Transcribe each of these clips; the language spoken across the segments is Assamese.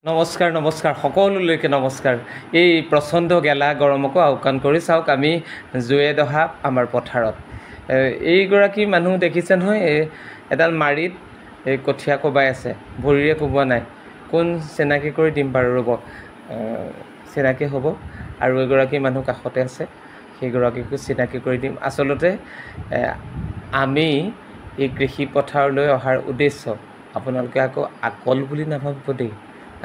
নমস্কাৰ নমস্কাৰ সকলোলৈকে নমস্কাৰ। এই প্ৰচণ্ড গেলা গৰমকো আওকাণ কৰি চাওক আমি জুয়ে দহা আমাৰ পথাৰত। এইগৰাকী মানুহ দেখিছে নহয়, এডাল মাৰিত এই কঠীয়া কোবাই আছে, ভৰিৰে কোবোৱা নাই। কোন চিনাকি কৰি দিম বাৰু, ৰ'ব চিনাকি হ'ব। আৰু এগৰাকী মানুহ কাষতে আছে, সেইগৰাকীকো চিনাকি কৰি দিম। আচলতে আমি এই কৃষি পথাৰলৈ অহাৰ উদ্দেশ্য, আপোনালোকে আকৌ আকল বুলি নাভাবিব দেই,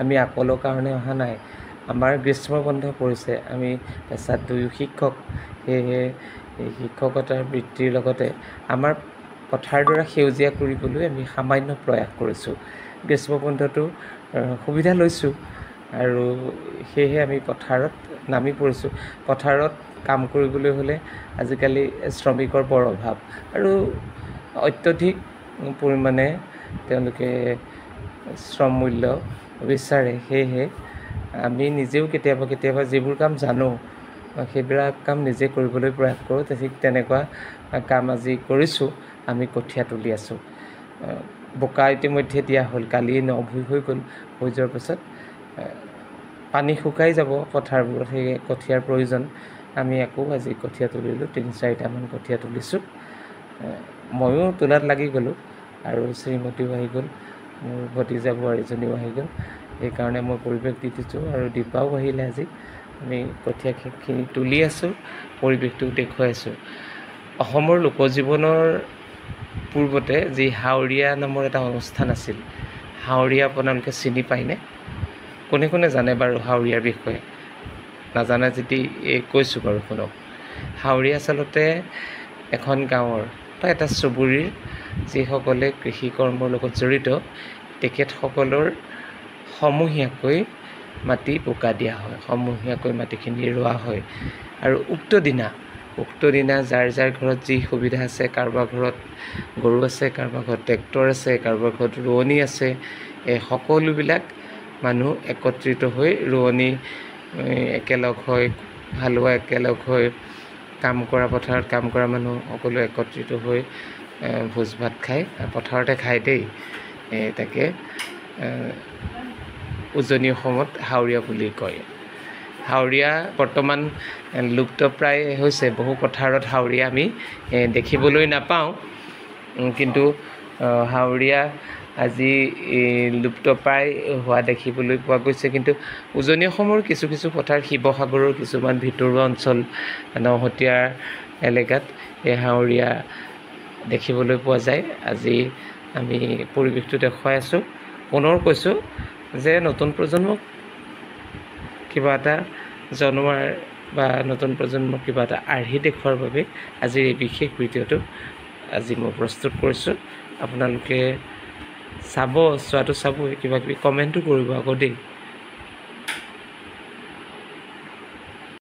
আমি আকলৰ কাৰণে অহা নাই। আমাৰ গ্ৰীষ্ম বন্ধ পৰিছে, আমি পেছাত দুয়ো শিক্ষক, সেয়েহে এই শিক্ষকতাৰ বৃত্তিৰ লগতে আমাৰ পথাৰডৰা সেউজীয়া কৰিবলৈ আমি সামান্য প্ৰয়াস কৰিছোঁ। গ্ৰীষ্ম বন্ধটো সুবিধা লৈছোঁ আৰু সেয়েহে আমি পথাৰত নামি পৰিছোঁ। পথাৰত কাম কৰিবলৈ হ'লে আজিকালি শ্ৰমিকৰ বৰ অভাৱ আৰু অত্যধিক পৰিমাণে তেওঁলোকে শ্ৰম মূল্য বিচাৰে। সেয়েহে আমি নিজেও কেতিয়াবা যিবোৰ কাম জানো সেইবিলাক কাম নিজে কৰিবলৈ প্ৰয়াস কৰোঁ। ঠিক তেনেকুৱা কাম আজি কৰিছোঁ। আমি কঠীয়া তুলি আছোঁ। বোকা ইতিমধ্যে দিয়া হ'ল, কালি 9 ভুঁই হৈ গ'ল। হৈ যোৱাৰ পাছত পানী শুকাই যাব পথাৰবোৰত, সেয়ে কঠীয়াৰ প্ৰয়োজন। আমি আকৌ আজি কঠীয়া তুলিলোঁ, 3-4টামান কঠীয়া তুলিছোঁ। ময়ো তোলাত লাগি গ'লোঁ আৰু শ্ৰীমতীও আহি গ'ল, মোৰ ভতিজা বোৱাৰীজনীও আহি গ'ল। সেইকাৰণে মই পৰিৱেশ দি দিছোঁ আৰু দীপাও আহিলে। আজি আমি কঠীয়াখিনি তুলি আছোঁ, পৰিৱেশটো দেখুৱাই আছোঁ। অসমৰ লোকজীৱনৰ পূৰ্বতে যি হাওৰীয়া নামৰ এটা অনুষ্ঠান আছিল, হাওৰীয়া আপোনালোকে চিনি পায়নে? কোনে কোনে জানে বাৰু হাওৰীয়াৰ বিষয়ে? নাজানে যদি কৈছোঁ বাৰু শুনক। হাওৰীয়া আচলতে এখন গাঁৱৰ বা এটা চুবুৰীৰ যিসকলে কৃষি কৰ্মৰ লগত জড়িত, তেখেতসকলৰ সমূহীয়াকৈ মাটি বোকা দিয়া হয়, সমূহীয়াকৈ মাটিখিনি ৰোৱা হয়। আৰু উক্ত দিনা যাৰ যাৰ ঘৰত যি সুবিধা আছে, কাৰোবাৰ ঘৰত গৰু আছে, কাৰোবাৰ ঘৰত ট্ৰেক্টৰ আছে, কাৰোবাৰ ঘৰত ৰোৱনী আছে, এই সকলোবিলাক মানুহ একত্ৰিত হৈ ৰোৱনী একেলগ হৈ, হালোৱা একেলগ হৈ, কাম কৰা পথাৰত কাম কৰা মানুহ সকলো একত্ৰিত হৈ ভোজ ভাত খায়। পথাৰতে খায় দেই। তাকে উজনি অসমত হাওৰীয়া বুলি কয়। হাওৰীয়া বৰ্তমান লুপ্তপ্ৰায় হৈছে। বহু পথাৰত হাওৰীয়া আমি দেখিবলৈ নাপাওঁ, কিন্তু হাওৰীয়া আজি লুপ্তপ্ৰায় হোৱা দেখিবলৈ পোৱা গৈছে। কিন্তু উজনি অসমৰ কিছু কিছু পথাৰ, শিৱসাগৰৰ কিছুমান ভিতৰুৱা অঞ্চল, নহতীয়া এলেকাত এই হাওৰীয়া দেখিবলৈ পোৱা যায়। আজি আমি পৰিৱেশটো দেখুৱাই আছোঁ। পুনৰ কৈছোঁ যে নতুন প্ৰজন্মক কিবা এটা জনোৱাৰ বা নতুন প্ৰজন্মক কিবা এটা আৰ্হি দেখুৱাৰ বাবে আজিৰ এই বিশেষ ভিডিঅ'টো আজি মই প্ৰস্তুত কৰিছোঁ। আপোনালোকে চোৱাটো চাবই, কিবা কিবি কমেণ্টো কৰিব আকৌ দেই।